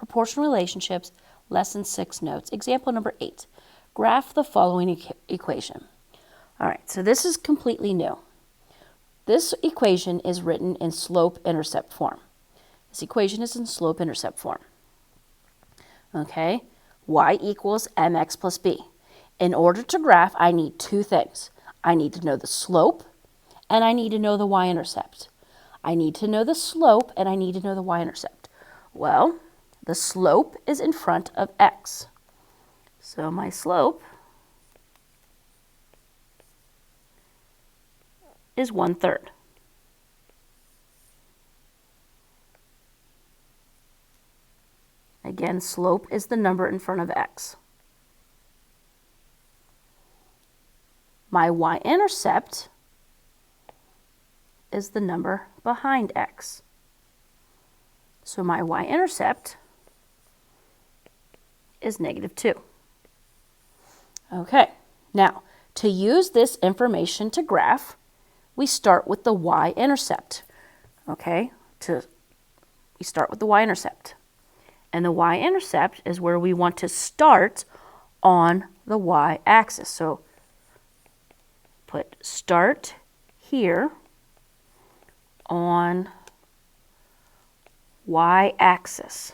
proportional relationships, lesson 6 notes. Example number 8. Graph the following equation. All right, so this is completely new. This equation is written in slope-intercept form. This equation is in slope-intercept form. Okay, y equals mx plus b. In order to graph, I need two things. I need to know the slope, and I need to know the y-intercept. I need to know the slope, and I need to know the y-intercept. Well, the slope is in front of x. So my slope is 1/3. Again, slope is the number in front of x. My y-intercept is the number behind x. So my y-intercept is -2. Okay, now to use this information to graph, we start with the y-intercept. Okay, we start with the y-intercept. And the y-intercept is where we want to start on the y-axis. So put start here on y-axis.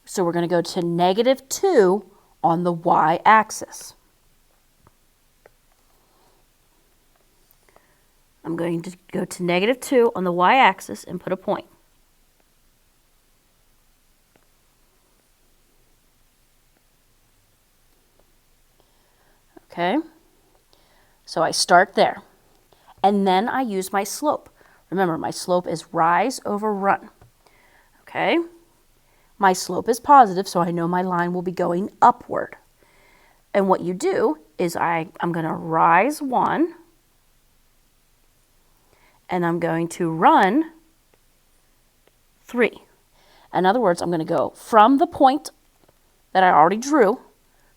So we're going to go to -2 on the y-axis. I'm going to go to -2 on the y-axis and put a point. Okay, so I start there, and then I use my slope. Remember, my slope is rise over run. Okay, my slope is positive, so I know my line will be going upward. And what you do is I'm going to rise 1, and I'm going to run 3. In other words, I'm going to go from the point that I already drew.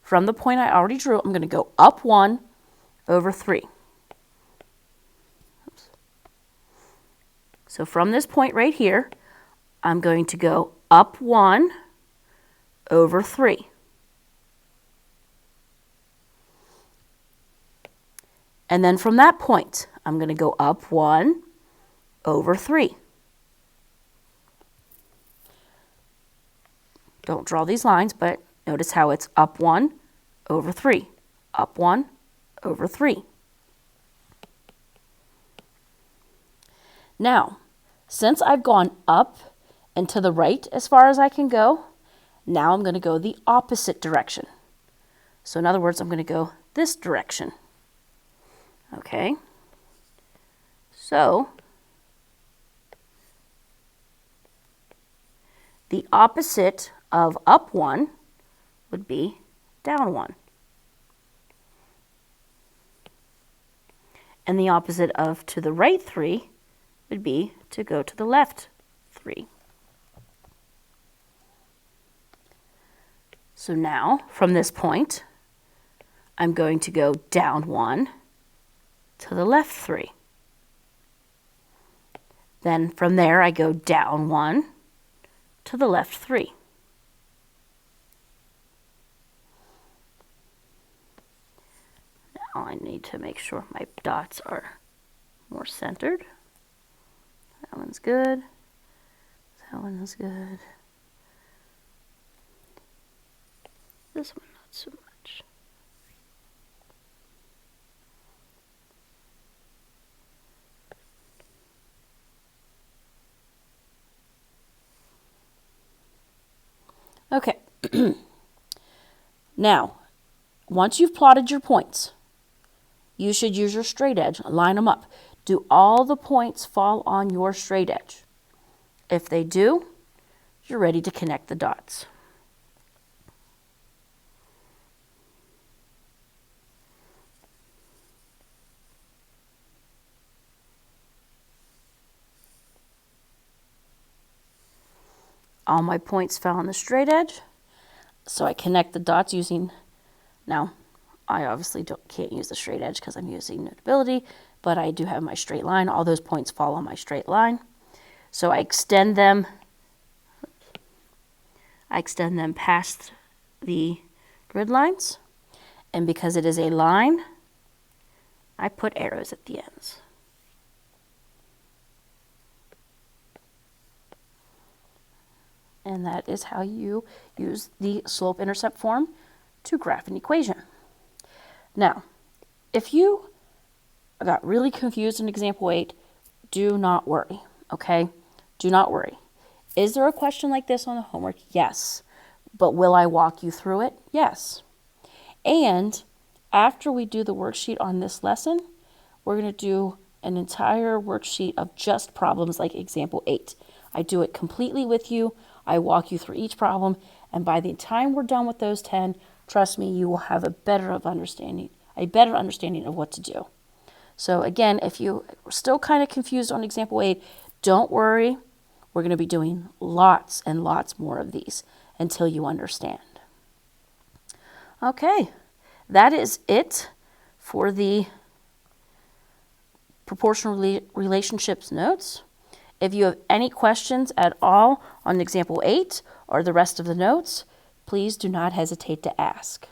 From the point I already drew, I'm going to go up 1 over 3. Oops. So from this point right here, I'm going to go up 1 over 3. And then from that point, I'm going to go up 1 over 3. Don't draw these lines, but notice how it's up 1 over 3, up 1 over 3. Now, since I've gone up and to the right as far as I can go, now I'm going to go the opposite direction. So in other words, I'm going to go this direction. Okay, so the opposite of up 1 would be down 1. And the opposite of to the right 3 would be to go to the left 3. So now, from this point, I'm going to go down 1 to the left 3. Then from there, I go down 1 to the left 3. Now I need to make sure my dots are more centered. That one's good. That one is good. This one not so much. Okay. Now, once you've plotted your points, you should use your straight edge. Line them up. Do all the points fall on your straight edge? If they do, you're ready to connect the dots. All my points fell on the straight edge, so I connect the dots using, now I obviously can't use the straight edge because I'm using Notability, but I do have my straight line. All those points fall on my straight line. So I extend them I extend them past the grid lines. And because it is a line, I put arrows at the ends. And that is how you use the slope-intercept form to graph an equation. Now, if you got really confused in example 8, do not worry, okay? Do not worry. Is there a question like this on the homework? Yes. But will I walk you through it? Yes. And after we do the worksheet on this lesson, we're going to do an entire worksheet of just problems like example 8. I do it completely with you. I walk you through each problem, and by the time we're done with those 10, trust me, you will have a better understanding of what to do. So again, if you are still kind of confused on example 8, don't worry. We're going to be doing lots and lots more of these until you understand. Okay, that is it for the proportional relationships notes. If you have any questions at all on example 8 or the rest of the notes, please do not hesitate to ask.